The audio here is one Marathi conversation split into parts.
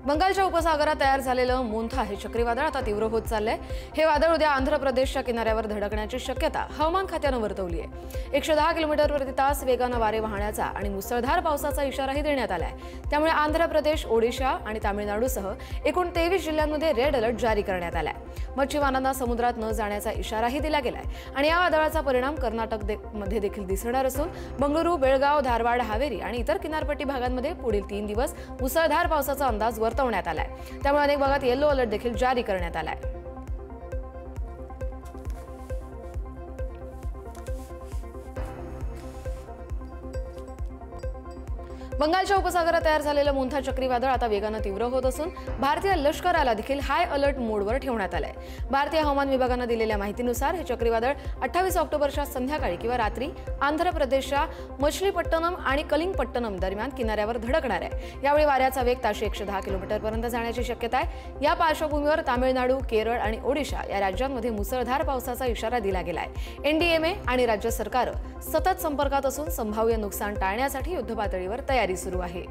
बंगालच्या उपसागरात तयार झालेलं मोन्था हे चक्रीवादळ आता तीव्र होत चाललंय। हे वादळ उद्या आंध्र प्रदेशच्या किनाऱ्यावर धडकण्याची शक्यता हवामान खात्यानं वर्तवली आहे। 110 किलोमीटर प्रति तास वेगानं वारे वाहण्याचा आणि मुसळधार पावसाचा इशाराही देण्यात आलाय। त्यामुळे आंध्र प्रदेश, ओडिशा आणि तामिळनाडूसह एकूण 23 जिल्ह्यांमध्ये रेड अलर्ट जारी करण्यात आलाय। मच्छीमारांना समुद्रात न जाण्याचा इशाराही दिला गेलाय आणि या वादळाचा परिणाम कर्नाटकमध्ये देखील दिसणार असून बंगळुरू, बेळगाव, धारवाड, हावेरी आणि इतर किनारपट्टी भागांमध्ये पुढील 3 दिवस मुसळधार पावसाचा अंदाज वर्तवण्यात आलाय। त्यामुळे अनेक भागात येलो अलर्ट देखील जारी करण्यात आलाय। बंगालच्या उपसागरात तयार झालेलं मोन्था चक्रीवादळ आता वेगानं तीव्र होत असून भारतीय लष्कराला देखील हाय अलर्ट मोडवर ठेवण्यात आलंय। भारतीय हवामान विभागानं दिलेल्या माहितीनुसार हे चक्रीवादळ 28 ऑक्टोबरच्या संध्याकाळी किंवा रात्री आंध्र प्रदेशच्या मछलीपट्टनम आणि कलिंगपट्टनम दरम्यान किनाऱ्यावर धडकणार आहे। यावेळी वाऱ्याचा वेग ताशी 110 किलोमीटरपर्यंत जाण्याची शक्यता आहे। या पार्श्वभूमीवर तामिळनाडू, केरळ आणि ओडिशा या राज्यांमध्ये मुसळधार पावसाचा इशारा दिला गेलाय। एनडीएमए आणि राज्य सरकारं सतत संपर्कात असून संभाव्य नुकसान टाळण्यासाठी युद्धपातळीवर तयारी सुरू आहे।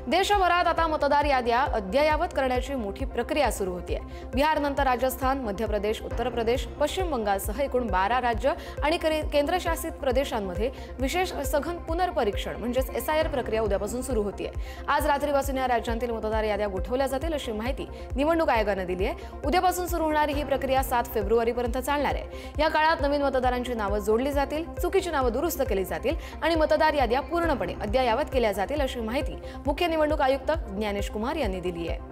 देशभरात आता मतदार याद्या अद्ययावत करण्याची मोठी प्रक्रिया सुरू होती आहे। बिहारनंतर राजस्थान, मध्य प्रदेश, उत्तर प्रदेश, पश्चिम बंगालसह एकूण 12 राज्य आणि केंद्रशासित प्रदेशांमध्ये विशेष सघन पुनर्परीक्षण म्हणजेच एसआयआर प्रक्रिया उद्यापासून सुरू होती आहे। आज रात्रीपासून या राज्यांतील मतदार याद्या गोठवल्या जातील अशी माहिती निवडणूक आयोगानं दिली आहे। उद्यापासून सुरू होणारी ही प्रक्रिया 7 फेब्रुवारीपर्यंत चालणार आहे। या काळात नवीन मतदारांची नावं जोडली जातील, चुकीची नावं दुरुस्त केली जातील आणि मतदार याद्या पूर्णपणे अद्ययावत केल्या जातील अशी माहिती मुख्य निवडणूक आयुक्त ज्ञानेश कुमार यांनी दिली आहे।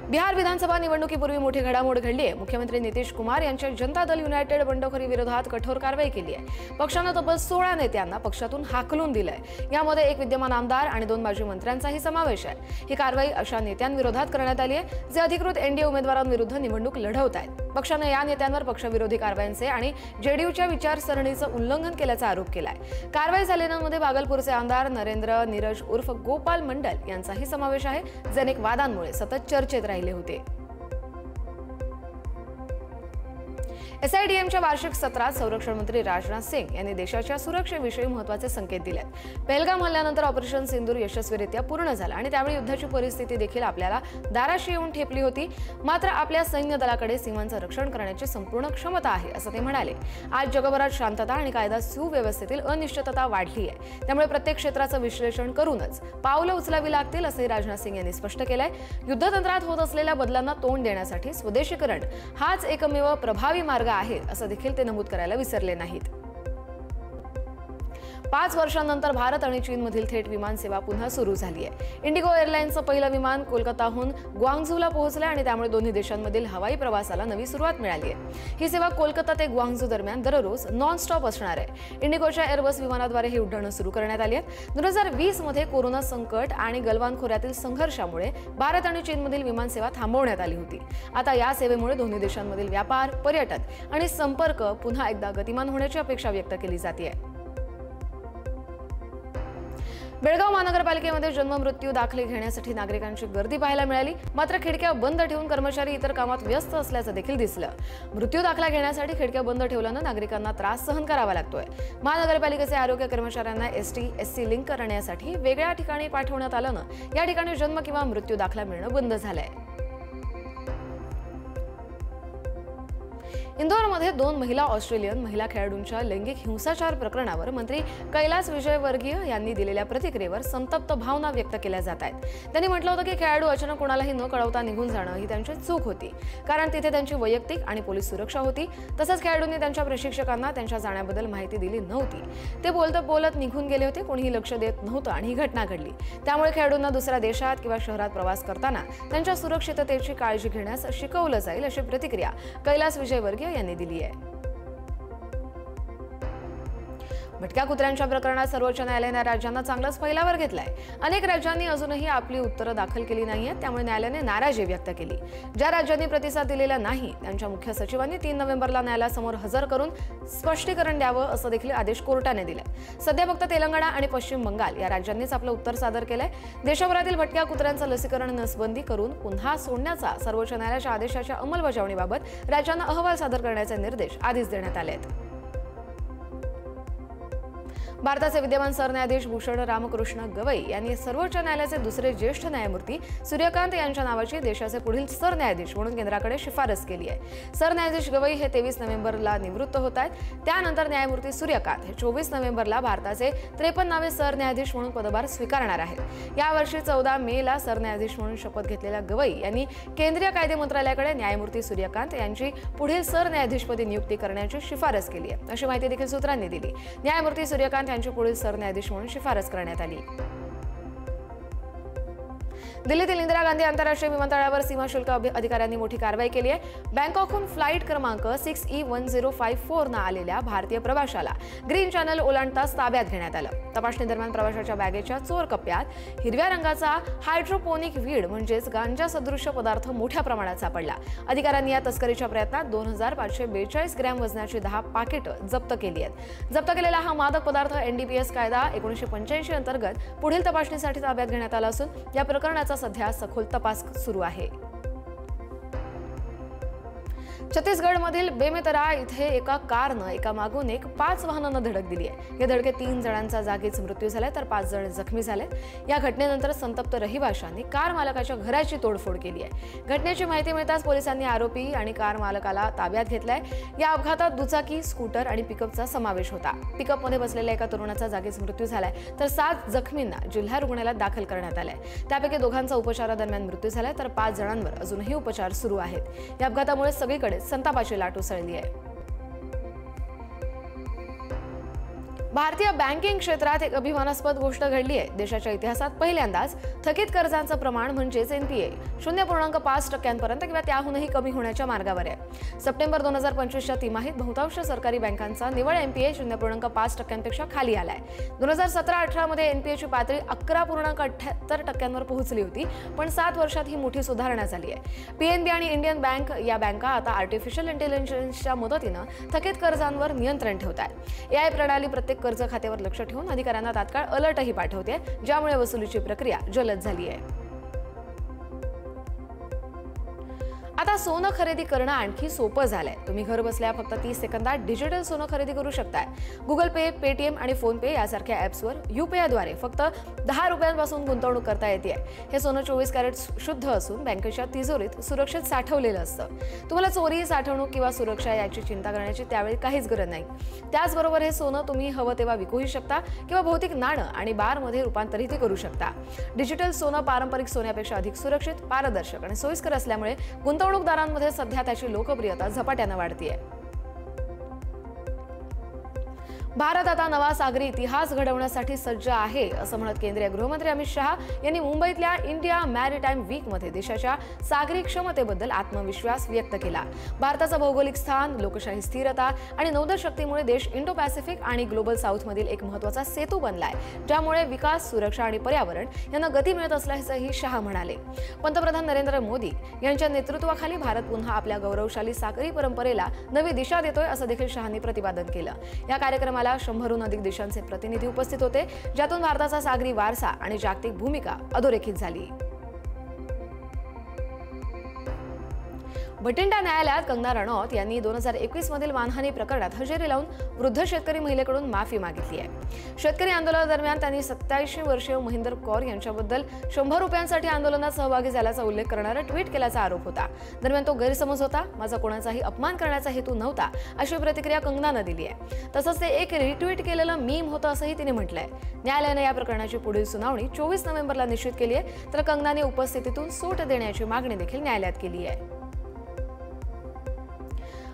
बिहार विधानसभा निवडणुकीपूर्वी मोठी घडामोड घडली आहे। मुख्यमंत्री नितीश कुमार यांच्या जनता दल युनायटेड बंडखोरी विरोधात कठोर कारवाई केली आहे। पक्षानं तब्बल 16 नेत्यांना पक्षातून हाकलून दिलंय। यामध्ये एक विद्यमान आमदार आणि 2 माजी मंत्र्यांचाही समावेश आहे। ही कारवाई अशा नेत्यांविरोधात करण्यात आली आहे जे अधिकृत एनडीए उमेदवारांविरुद्ध निवडणूक लढवत आहेत। पक्षानं या नेत्यांवर पक्षविरोधी कारवायांचे आणि जेडीयूच्या विचारसरणीचं उल्लंघन केल्याचा आरोप केलाय। कारवाई झालेल्यांमध्ये भागलपूरचे आमदार नरेंद्र नीरज उर्फ गोपाल मंडल यांचाही समावेश आहे, जे अनेक वादांमुळे सतत चर्चेत राहिले होते। एसआयडीएमच्या वार्षिक सत्रात संरक्षण मंत्री राजनाथ सिंग यांनी देशाच्या सुरक्षेविषयी महत्त्वाचे संकेत दिलेत। पहलगाम हल्ल्यानंतर ऑपरेशन सिंदूर यशस्वीरित्या पूर्ण झालं आणि त्यावेळी युद्धाची परिस्थिती देखील आपल्याला दाराशी येऊन ठेपली होती। मात्र आपल्या सैन्य दलाकडे सीमांचं रक्षण करण्याची संपूर्ण क्षमता आहे असं ते म्हणाले। आज जगभरात शांतता आणि कायदा सुव्यवस्थेतील अनिश्चितता वाढली आहे, त्यामुळे प्रत्येक क्षेत्राचं विश्लेषण करूनच पावलं उचलावी लागतील असंही राजनाथ सिंग यांनी स्पष्ट केलंय। युद्धतंत्रात होत असलेल्या बदलांना तोंड देण्यासाठी स्वदेशीकरण हाच एकमेव प्रभावी मार्ग आहे असं देखील ते नमूद करायला विसरले नाहीत। 5 वर्षांनंतर भारत आणि चीनमधील थेट विमान सेवा पुन्हा सुरू झाली आहे। इंडिगो एअरलाइन्सचं पहिलं विमान कोलकाताहून ग्वांगझूला पोहोचलं आणि त्यामुळे दोन्ही देशांमधील हवाई प्रवासाला नवी सुरुवात मिळाली आहे। ही सेवा कोलकाता ते ग्वांगझू दरम्यान दररोज नॉन स्टॉप असणार आहे। इंडिगोच्या एअरबस विमानाद्वारे ही उड्डाणं सुरू करण्यात आली आहेत। 2020 मध्ये कोरोना संकट आणि गलवान खोऱ्यातील संघर्षामुळे भारत आणि चीनमधील विमान सेवा थांबवण्यात आली होती। आता या सेवेमुळे दोन्ही देशांमधील व्यापार, पर्यटन आणि संपर्क पुन्हा एकदा गतिमान होण्याची अपेक्षा व्यक्त केली जाते। बेळगाव महानगरपालिकेमध्ये जन्म मृत्यू दाखले घेण्यासाठी नागरिकांची गर्दी पाहायला मिळाली। मात्र खिडक्या बंद ठेवून कर्मचारी इतर कामात व्यस्त असल्याचं देखील दिसलं। मृत्यू दाखला घेण्यासाठी खिडक्या बंद ठेवल्यानं नागरिकांना त्रास सहन करावा लागतोय। महानगरपालिकेचे आरोग्य कर्मचाऱ्यांना एसटी लिंक करण्यासाठी वेगळ्या ठिकाणी पाठवण्यात आल्यानं या ठिकाणी जन्म किंवा मृत्यू दाखला मिळणं बंद झालंय। इंदोरमध्ये 2 महिला ऑस्ट्रेलियन महिला खेळाडूंच्या लैंगिक हिंसाचार प्रकरणावर मंत्री कैलास विजयवर्गीय यांनी दिलेल्या प्रतिक्रियेवर संतप्त भावना व्यक्त केल्या जात आहेत। त्यांनी म्हटलं होतं की खेळाडू अचानक कोणालाही न कळवता निघून जाणं ही त्यांची चूक होती, कारण तिथे त्यांची वैयक्तिक आणि पोलीस सुरक्षा होती। तसंच खेळाडूंनी त्यांच्या प्रशिक्षकांना त्यांच्या जाण्याबद्दल माहिती दिली नव्हती। ते बोलत निघून गेले होते, कोणीही लक्ष देत नव्हतं आणि ही घटना घडली। त्यामुळे खेळाडूंना दुसऱ्या देशात किंवा शहरात प्रवास करताना त्यांच्या सुरक्षिततेची काळजी घेण्यास शिकवलं जाईल अशी प्रतिक्रिया कैलास विजयवर्गीय यांनी दिली आहे। भटक्या कुत्र्यांच्या प्रकरणात सर्वोच्च न्यायालयाने राज्यांना चांगलाच फैलावर घेतलाय। अनेक राज्यांनी अजूनही आपली उत्तरं दाखल केली नाहीयेत, त्यामुळे न्यायालयाने नाराजी व्यक्त केली। ज्या राज्यांनी प्रतिसाद दिलेला नाही त्यांच्या मुख्य सचिवांनी 3 नोव्हेंबरला न्यायालयासमोर हजर करून स्पष्टीकरण द्यावं असं देखील आदेश कोर्टाने दिलाय। सध्या फक्त तेलंगणा आणि पश्चिम बंगाल या राज्यांनीच आपलं उत्तर सादर केलंय। देशभरातील भटक्या कुत्र्यांचं लसीकरण नसबंदी करून पुन्हा सोडण्याचा सर्वोच्च न्यायालयाच्या आदेशाच्या अंमलबजावणीबाबत राज्यांना अहवाल सादर करण्याचे निर्देश आधीच देण्यात आले आहेत। भारताचे विद्यमान सरन्यायाधीश भूषण रामकृष्ण गवई यांनी सर्वोच्च न्यायालयाचे दुसरे ज्येष्ठ न्यायमूर्ती सूर्यकांत यांच्या नावाची देशाचे पुढील सरन्यायाधीश म्हणून केंद्राकडे शिफारस केली आहे। सरन्यायाधीश गवई हे 23 नोव्हेंबरला निवृत्त होत आहेत। त्यानंतर न्यायमूर्ती सूर्यकांत हे 24 नोव्हेंबरला भारताचे 53वे सरन्यायाधीश म्हणून पदभार स्वीकारणार आहेत। यावर्षी 14 मेला सरन्यायाधीश म्हणून शपथ घेतलेल्या गवई यांनी केंद्रीय कायदे मंत्रालयाकडे न्यायमूर्ती सूर्यकांत यांची पुढील सरन्यायाधीशपदी नियुक्ती करण्याची शिफारस केली आहे, अशी माहिती देखील सूत्रांनी दिली। न्यायमूर्ती सूर्यकांत यांची पुढील सरन्यायाधीश म्हणून शिफारस करण्यात आली। दिल्लीतील इंदिरा गांधी आंतरराष्ट्रीय विमानतळावर सीमा शुल्क अधिकाऱ्यांनी मोठी कारवाई केली आहे। बँकॉकहून फ्लाईट क्रमांक 6E1054 न आलेल्या भारतीय प्रवाशाला ग्रीन चॅनल ओलांडताच ताब्यात घेण्यात आलं। तपासणी दरम्यान प्रवाशाच्या बॅगेच्या चोर कप्प्यात हिरव्या रंगाचा हायड्रोपोनिक वीड म्हणजेच गांजा सदृश्य पदार्थ मोठ्या प्रमाणात सापडला। अधिकाऱ्यांनी या तस्करीच्या प्रयत्नात 2542 ग्रॅम वजनाची 10 पाकिटं जप्त केली आहेत। जप्त केलेला हा मादक पदार्थ NDPS कायदा 1985 अंतर्गत पुढील तपासणीसाठी ताब्यात घेण्यात आला असून या प्रकरणाचा सध्या सखोल तपास सुरू आहे। छत्तीसगडमधील बेमेतरा इथे एका कारनं एकामागून एक 5 वाहनांना धडक दिली आहे। या धडकेत 3 जणांचा जागीच मृत्यू झाला तर 5 जण जखमी झाले। या घटनेनंतर संतप्त रहिवाशांनी कार मालकाच्या घराची तोडफोड केली आहे। घटनेची माहिती मिळताच पोलिसांनी आरोपी आणि कार मालकाला ताब्यात घेतलाय। या अपघातात दुचाकी, स्कूटर आणि पिकअपचा समावेश होता। पिकअपमध्ये बसलेल्या एका तरुणाचा जागीच मृत्यू झालाय तर 7 जखमींना जिल्हा रुग्णालयात दाखल करण्यात आलंय। त्यापैकी 2घांचा उपचारादरम्यान मृत्यू झालाय तर 5 जणांवर अजूनही उपचार सुरू आहेत। या अपघातामुळे सगळीकडे संतापाची लाट उसळली आहे। भारतीय बँकिंग क्षेत्रात एक अभिमानास्पद गोष्ट घडली आहे। देशाच्या इतिहासात पहिल्यांदाच थकीत कर्जांचं प्रमाण म्हणजेच NPA 0.5% किंवा त्याहूनही कमी होण्याच्या मार्गावर आहे। सप्टेंबर 2025च्या तिमाहीत बहुतांश सरकारी बँकांचा निव्वळ NPA 0.5%पेक्षा खाली आलाय। 2017-18 मध्ये NPA ची पातळी 11.78% पोहोचली होती, पण 7 वर्षात ही मोठी सुधारणा झाली आहे। PNB आणि इंडियन बँक या बँका आता आर्टिफिशियल इंटेलिजन्सच्या मदतीनं थकीत कर्जांवर नियंत्रण ठेवतात। AI प्रणाली प्रत्येक कर्ज खात्यावर लक्ष ठेवून अधिकाऱ्यांना तात्काळ अलर्टही पाठवते, ज्यामुळे वसुलीची प्रक्रिया जलद झाली आहे। आता सोनं खरेदी करणं आणखी सोपं झालंय। तुम्ही घर बसल्या फक्त 30 सेकंदात डिजिटल सोनं खरेदी करू शकताय। गुगल पे, पेटीएम आणि फोन पे यासारख्या ॲप्सवर UPI द्वारे फक्त 10 रुपयांपासून गुंतवणूक करता येते। हे सोनं 24 कॅरेट शुद्ध असून बँकेच्या तिजोरीत सुरक्षित साठवलेलं असतं। तुम्हाला चोरी, साठवणूक किंवा सुरक्षा याची चिंता करण्याची त्यावेळी काहीच गरज नाही। त्याचबरोबर हे सोनं तुम्ही हवं तेव्हा विकूही शकता किंवा भौतिक नाणं आणि बारमध्ये रूपांतरितही करू शकता। डिजिटल सोनं पारंपरिक सोन्यापेक्षा अधिक सुरक्षित, पारदर्शक आणि सोयीस्कर असल्यामुळे गुंतवणूकदारांमध्ये सध्या त्याची लोकप्रियता झपाट्याने वाढतेय। भारत आता नवा सागरी इतिहास घडवण्यासाठी सज्ज आहे असं म्हणत केंद्रीय गृहमंत्री अमित शहा यांनी मुंबईतल्या इंडिया मॅरिटाईम वीकमध्ये देशाच्या सागरी क्षमतेबद्दल आत्मविश्वास व्यक्त केला। भारताचं भौगोलिक स्थान, लोकशाही स्थिरता आणि नौदल शक्तीमुळे देश इंडो पॅसिफिक आणि ग्लोबल साऊथमधील एक महत्त्वाचा सेतू बनलाय, ज्यामुळे विकास, सुरक्षा आणि पर्यावरण यांना गती मिळत असल्याचंही शहा म्हणाले। पंतप्रधान नरेंद्र मोदी यांच्या नेतृत्वाखाली भारत पुन्हा आपल्या गौरवशाली सागरी परंपरेला नवी दिशा देतोय असं देखील शहांनी प्रतिपादन केलं। या कार्यक्रमाला 100हून अधिक देशांचे प्रतिनिधी उपस्थित होते, ज्यातून भारताचा सागरी वारसा आणि जागतिक भूमिका अधोरेखित झाली। बठिंडा न्यायालयात कंगना रनौत यांनी 2021 मधील मानहानी प्रकरणात हजेरी लावून वृद्ध शेतकरी महिलेकडून माफी मागितली आहे। शेतकरी आंदोलनादरम्यान त्यांनी 87 वर्षीय महिंदर कौर यांच्याबद्दल 100 रुपयांसाठी आंदोलनात सहभागी झाल्याचा उल्लेख करणारा ट्विट केल्याचा आरोप होता। दरम्यान तो गैरसमज होता, माझा कोणाचाही अपमान करण्याचा हेतू नव्हता, अशी प्रतिक्रिया कंगनानं दिली आहे। तसंच ते एक रिट्विट केलेलं मीम होतं असंही तिने म्हटलंय। न्यायालयाने या प्रकरणाची पुढील सुनावणी 24 नोव्हेंबरला निश्चित केली आहे, तर कंगनाने उपस्थितीतून सूट देण्याची मागणी देखील न्यायालयात केली आहे।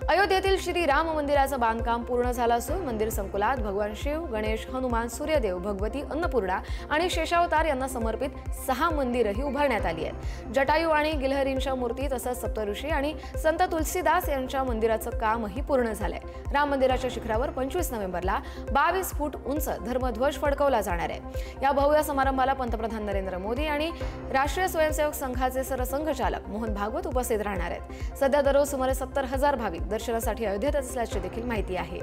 अयोध्येतील श्री राम मंदिराचं बांधकाम पूर्ण झालं असून मंदिर संकुलात भगवान शिव, गणेश, हनुमान, सूर्यदेव, भगवती अन्नपूर्णा आणि शेषावतार यांना समर्पित 6 मंदिरही उभारण्यात आली आहेत। जटायू आणि गिलहरींच्या मूर्ती तसंच सप्तऋषी आणि संत तुलसीदास यांच्या मंदिराचं कामही पूर्ण झालंय। राम मंदिराच्या शिखरावर 25 नोव्हेंबरला 22 फूट उंच धर्मध्वज फडकवला जाणार आहे। या भव्य समारंभाला पंतप्रधान नरेंद्र मोदी आणि राष्ट्रीय स्वयंसेवक संघाचे सरसंघचालक मोहन भागवत उपस्थित राहणार आहेत। सध्या दररोज सुमारे 70,000 भाविक दर्शनासाठी अयोध्येत असल्याची देखील माहिती आहे।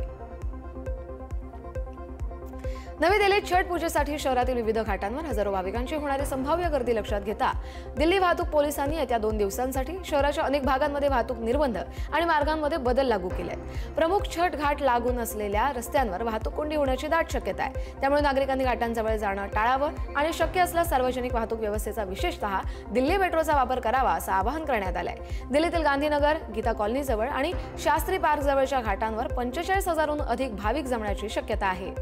नवी दिल्लीत छठ पूजेसाठी शहरातील विविध घाटांवर हजारो भाविकांची होणारी संभाव्य गर्दी लक्षात घेता दिल्ली वाहतूक पोलिसांनी येत्या 2 दिवसांसाठी शहराच्या अनेक भागांमध्ये वाहतूक निर्बंध आणि मार्गांमध्ये बदल लागू केले आहेत। प्रमुख छठ घाट लागून असलेल्या रस्त्यांवर वाहतूक कोंडी होण्याची दाट शक्यता आहे। त्यामुळे नागरिकांनी घाटांजवळ जाणं टाळावं आणि शक्य असल्यास सार्वजनिक वाहतूक व्यवस्थेचा विशेषतः दिल्ली मेट्रोचा वापर करावा असं आवाहन करण्यात आलंय। दिल्लीतील गांधीनगर, गीता कॉलनी जवळ आणि शास्त्री पार्क जवळच्या घाटांवर 45,000हून अधिक भाविक जमण्याची शक्यता आहे।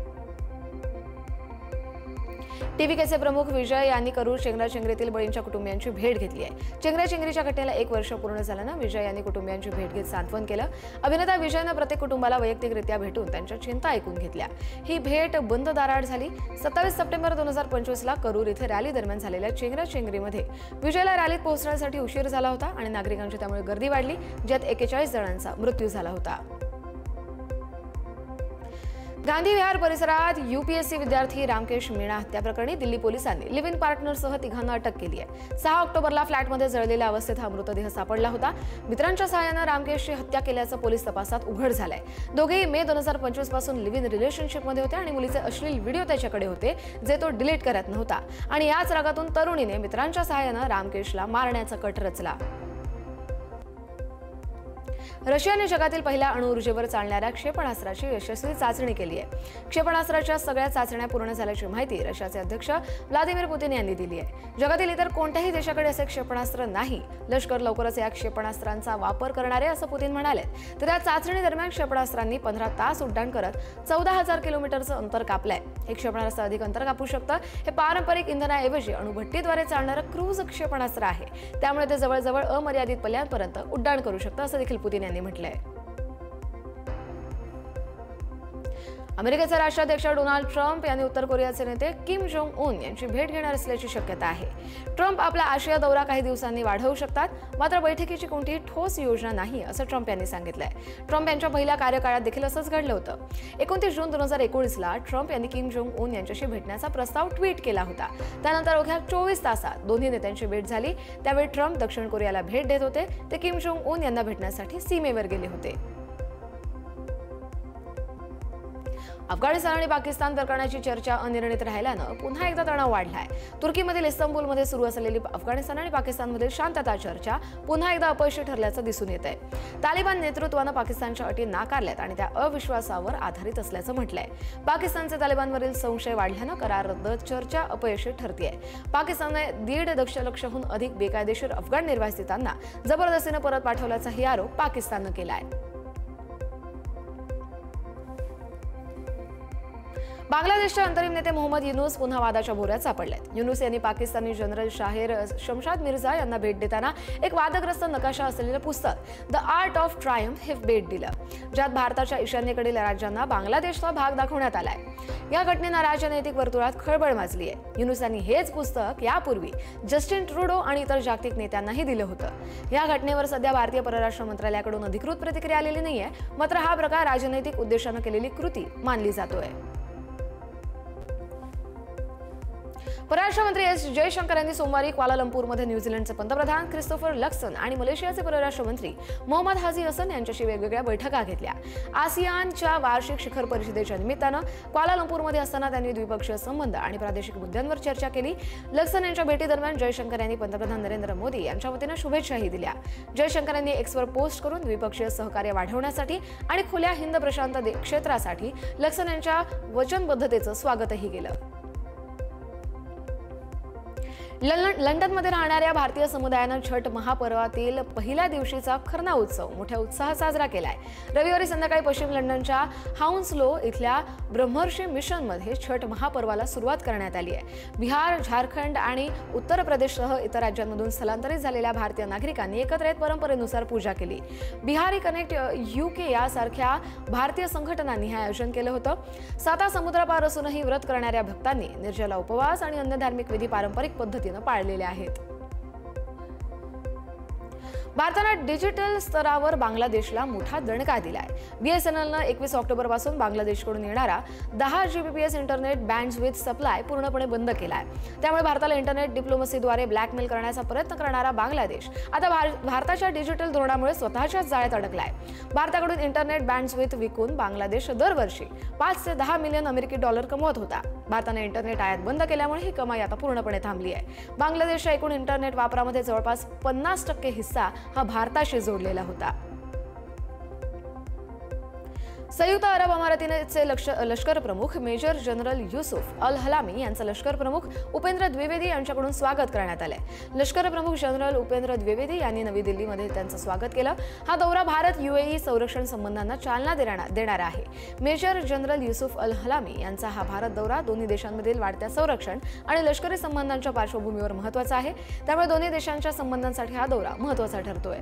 टीव्हीकेचे प्रमुख विजय यांनी करूर चेंगराचेंगरीतील बळींच्या कुटुंबियांची भेट घेतली आहे। चेंगराचेंगरीच्या घटनेला 1 वर्ष पूर्ण झाल्यानं विजय यांनी कुटुंबियांची भेट घेत सांत्वन केलं। अभिनेता विजयनं प्रत्येक कुटुंबाला वैयक्तिकरित्या भेटून त्यांच्या चिंता ऐकून घेतल्या। ही भेट बंद दाराआड झाली। 27 सप्टेंबर 2025 ला करूर इथे रॅली दरम्यान झालेल्या चेंगराचेंगरीमध्ये विजयला रॅलीत पोहोचण्यासाठी उशीर झाला होता आणि नागरिकांची त्यामुळे गर्दी वाढली, ज्यात 41 जणांचा मृत्यू झाला होता। गांधी विहार परिसरात यूपीएससी विद्यार्थी रामकेश मीणा हत्या प्रकरणी दिल्ली पोलिसांनी लिव्ह इन पार्टनरसह 3 अटक केली आहे। 6 ऑक्टोबरला फ्लॅटमध्ये जळलेल्या अवस्थेत हा मृतदेह सापडला होता। मित्रांच्या सहाय्याने रामकेशची हत्या केल्याचं पोलीस तपासात उघड झालंय। दोघेही मे 2025 पासून लिव्ह इन रिलेशनशिपमध्ये होते आणि मुलीचे अश्लील व्हिडिओ त्याच्याकडे होते, जे तो डिलीट करत नव्हता आणि याच रागातून तरुणीने मित्रांच्या सहाय्याने रामकेशला मारण्याचा कट रचला। रशियाने जगातील पहिल्या अणुऊर्जेवर चालणाऱ्या क्षेपणास्त्राची यशस्वी चाचणी केली आहे। क्षेपणास्त्राच्या सगळ्या चाचण्या पूर्ण झाल्याची माहिती रशियाचे अध्यक्ष व्लादिमीर पुतिन यांनी दिली आहे। जगातील इतर कोणत्याही देशाकडे असे क्षेपणास्त्र नाही। लष्कर लवकरच या क्षेपणास्त्रांचा वापर करणार आहे असं पुतिन म्हणाले। तर या चाचणी दरम्यान क्षेपणास्त्रांनी 15 तास उड्डाण करत 14,000 किलोमीटरचं अंतर कापलंय। हे क्षेपणास्त्र अधिक अंतर कापू शकतं। हे पारंपरिक इंधनाऐवजी अणुभट्टीद्वारे चालणारं क्रूझ क्षेपणास्त्र आहे, त्यामुळे ते जवळजवळ अमर्यादित पल्ल्यापर्यंत उड्डाण करू शकतं असं देखील पुतिन यांनी म्हटलंय। अमेरिकेचे राष्ट्राध्यक्ष डोनाल्ड ट्रम्प यांनी उत्तर कोरियाचे नेते किम जोंग उन यांची भेट घेणार असल्याची शक्यता आहे। ट्रम्प आपला आशिया दौरा काही दिवसांनी वाढवू शकतात, मात्र बैठकीची कोणतीही ठोस योजना नाही असं ट्रम्प यांनी सांगितलंय। ट्रम्प यांच्या पहिल्या कार्यकाळात देखील असंच घडलं होतं। 29 जून 2019ला ट्रम्प यांनी किम जोंग उन यांच्याशी भेटण्याचा प्रस्ताव ट्विट केला होता। त्यानंतर अवघ्या 24 तासात दोन्ही नेत्यांची भेट झाली। त्यावेळी ट्रम्प दक्षिण कोरियाला भेट देत होते, ते किम जोंग उन यांना भेटण्यासाठी सीमेवर गेले होते। अफगाणिस्तान आणि पाकिस्तान प्रकरणाची चर्चा अनिर्णित राहिल्यानं पुन्हा एकदा तणाव वाढलाय। तुर्कीमधील इस्तांबूलमध्ये सुरू असलेली अफगाणिस्तान आणि पाकिस्तानमधील शांतता चर्चा पुन्हा एकदा अपयशी ठरल्याचं दिसून येत आहे। तालिबान नेतृत्वानं पाकिस्तानच्या अटी नाकारल्यात आणि त्या अविश्वासावर आधारित असल्याचं म्हटलंय। पाकिस्तानचे तालिबानवरील संशय वाढल्यानं करार रद्द चर्चा अपयशी ठरतेय। पाकिस्तानने 1.5 दशलक्षहून अधिक बेकायदेशीर अफगाण निर्वासितांना जबरदस्तीने परत पाठवल्याचाही आरोप पाकिस्ताननं केलाय। बांगलादेशचे अंतरिम नेते मोहम्मद युनूस पुन्हा वादाच्या भोवऱ्यात सापडलेत। युनूस यांनी पाकिस्तानी जनरल शाहीर शमशाद मिर्झा यांना भेट देताना एक वादग्रस्त नकाशा असलेलं पुस्तक द आर्ट ऑफ ट्रायम्फ हे भेट दिलं, ज्यात भारताच्या ईशान्येकडील राज्यांना बांगलादेशचा भाग दाखवण्यात आलाय। या घटनेनं राजनैतिक वर्तुळात खळबळ माजली आहे। युनूस यांनी हेच पुस्तक यापूर्वी जस्टिन ट्रुडो आणि इतर जागतिक नेत्यांनाही दिलं होतं। या घटनेवर सध्या भारतीय परराष्ट्र मंत्रालयाकडून अधिकृत प्रतिक्रिया आलेली नाहीये, मात्र हा प्रकार राजनैतिक उद्देशानं केलेली कृती मानली जातोय। परराष्ट्र मंत्री एस जयशंकर यांनी सोमवारी क्वालालंपूरमध्ये न्यूझीलंडचे पंतप्रधान क्रिस्टोफर लक्सन आणि मलेशियाचे परराष्ट्र मंत्री मोहम्मद हाजी हसन यांच्याशी वेगवेगळ्या बैठका घेतल्या। आसियानच्या वार्षिक शिखर परिषदेच्या निमित्तानं क्वालालंपूरमध्ये असताना त्यांनी द्विपक्षीय संबंध आणि प्रादेशिक मुद्द्यांवर चर्चा केली। लक्सन यांच्या भेटीदरम्यान जयशंकर यांनी पंतप्रधान नरेंद्र मोदी यांच्या वतीनं शुभेच्छाही दिल्या। जयशंकर यांनी एक्सवर पोस्ट करून द्विपक्षीय सहकार्य वाढवण्यासाठी आणि खुल्या हिंद प्रशांत क्षेत्रासाठी लक्सन यांच्या वचनबद्धतेचं स्वागतही केलं। लंडनमध्ये राहणाऱ्या भारतीय समुदायानं छठ महापर्वातील पहिल्या दिवशीचा खरना उत्सव मोठ्या उत्साहात साजरा केलाय। रविवारी संध्याकाळी पश्चिम लंडनच्या हाउन्सलो इथल्या ब्रह्मर्षी मिशनमध्ये छठ महापर्वाला सुरुवात करण्यात आली आहे। बिहार, झारखंड आणि उत्तर प्रदेशसह इतर राज्यांमधून स्थलांतरित झालेल्या भारतीय नागरिकांनी एकत्र येत परंपरेनुसार पूजा केली। बिहारी कनेक्ट UK यासारख्या भारतीय संघटनांनी हे आयोजन केलं होतं। 7 समुद्रपार असूनही व्रत करणाऱ्या भक्तांनी निर्जला उपवास आणि अन्य धार्मिक विधी पारंपरिक पद्धतीने पाळलेले आहेत। भारतानं डिजिटल स्तरावर बांगलादेशला मोठा दणका दिलाय। BSNLनं 21 ऑक्टोबरपासून बांगलादेशकडून येणारा 10 Gbps इंटरनेट बँडविड्थ सप्लाय पूर्णपणे बंद केलाय। त्यामुळे भारताला इंटरनेट डिप्लोमसीद्वारे ब्लॅकमेल करण्याचा प्रयत्न करणारा बांगलादेश आता भारताच्या डिजिटल धोरणामुळे स्वतःच्याच जाळ्यात अडकलाय। भारताकडून इंटरनेट बँडविड्थ विकून बांगलादेश दरवर्षी 5 ते 10 मिलियन अमेरिकी डॉलर कमवत होता। भारताने इंटरनेट आयात बंद केल्यामुळे ही कमाई आता पूर्णपणे थांबली आहे। बांगलादेशच्या एकूण इंटरनेट वापरामध्ये जवळपास 50% हिस्सा हा भारताशी जोडलेला होता। संयुक्त अरब अमिरातीचे लष्कर प्रमुख मेजर जनरल युसुफ अल हलामी यांचं लष्कर प्रमुख उपेंद्र द्विवेदी यांच्याकडून स्वागत करण्यात आले। लष्कर प्रमुख जनरल उपेंद्र द्विवेदी यांनी नवी दिल्लीमध्ये त्यांचं स्वागत केलं। हा दौरा भारत UAE संरक्षण संबंधांना चालना देणारा आहे। मेजर जनरल युसुफ अल हलामी यांचा हा भारत दौरा दोन्ही देशांमधील वाढत्या संरक्षण आणि लष्करी संबंधांच्या पार्श्वभूमीवर महत्त्वाचा आहे। त्यामुळे दोन्ही देशांच्या संबंधांसाठी हा दौरा महत्त्वाचा ठरतोय।